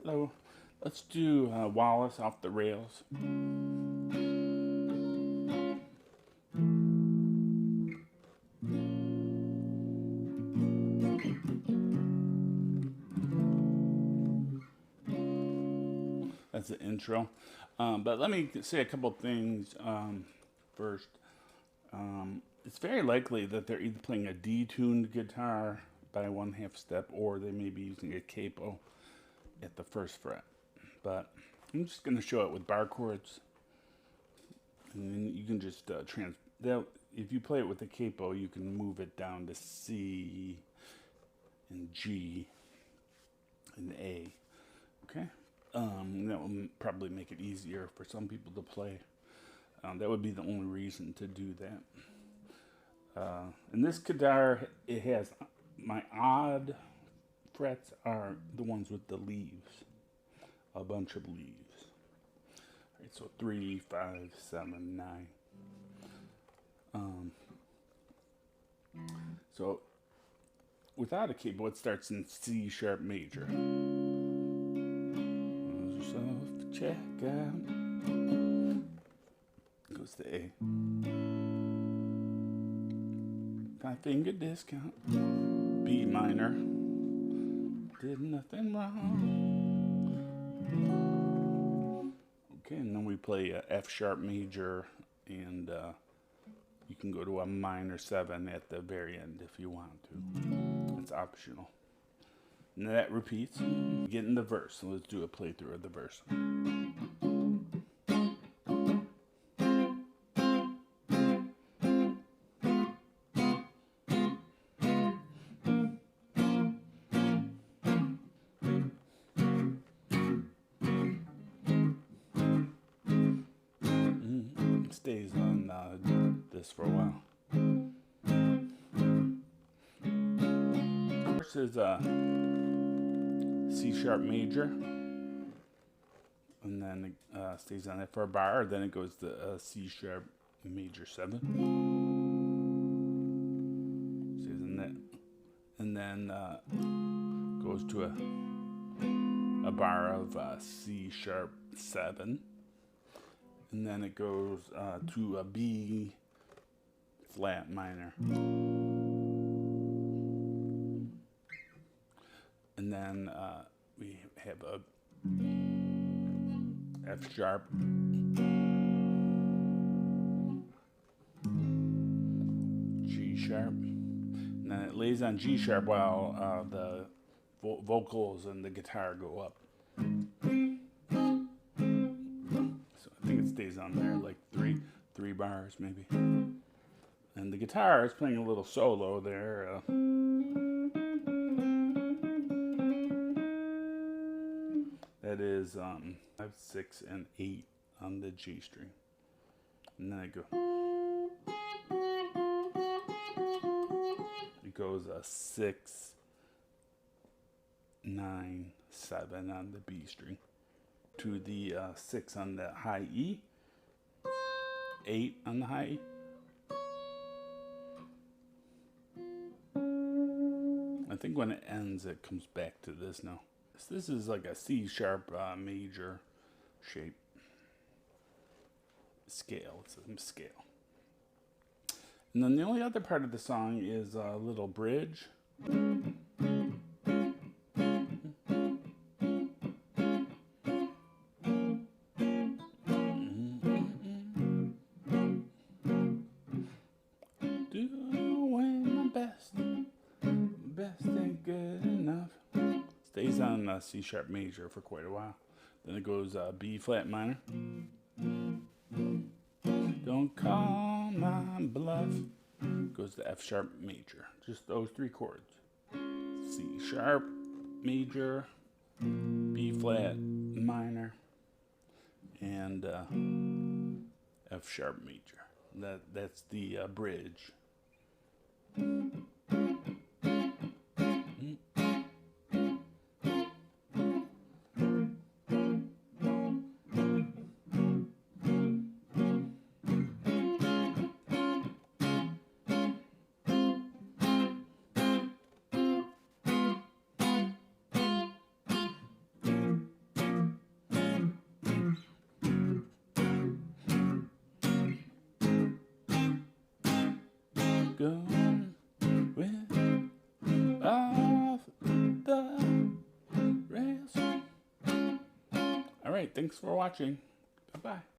Hello. Let's do Wallace off the rails. That's the intro. But let me say a couple things first. It's very likely that they're either playing a detuned guitar by 1/2 step, or they may be using a capo at the first fret. But I'm just going to show it with bar chords, and then you can just if you play it with the capo, you can move it down to C and G and A. Okay, that will probably make it easier for some people to play. That would be the only reason to do that. And this guitar, it has my odd frets are the ones with the leaves, a bunch of leaves. All right, so 3, 5, 7, 9. So without a capo, it starts in C sharp major. Check out. Goes to A. 5-finger discount. B minor. Did nothing wrong. Okay, and then we play F sharp major, and you can go to a minor 7 at the very end if you want to. It's optional. And that repeats. Get in the verse. So let's do a playthrough of the verse. Stays on this for a while. First is C sharp major, and then it stays on it for a bar. Then it goes to C sharp major 7, stays in that, and then goes to a bar of C sharp 7. And then it goes to a B flat minor. And then we have a F sharp, G sharp. And then it lays on G sharp while the vocals and the guitar go up. Stays on there like three bars maybe, and the guitar is playing a little solo there. That is 5, 6, and 8 on the G string, and then it goes a 6, 9, 7 on the B string, to the 6 on the high E, 8 on the high E, I think when it ends it comes back to this now. This is like a C sharp major shape scale. It's a scale. And then the only other part of the song is a little bridge. Stays on C sharp major for quite a while. Then it goes B flat minor. Don't call my bluff. Goes to F sharp major. Just those 3 chords. C sharp major, B flat minor, and F sharp major. That's the bridge. Going with off the rails. All right, thanks for watching. Bye-bye.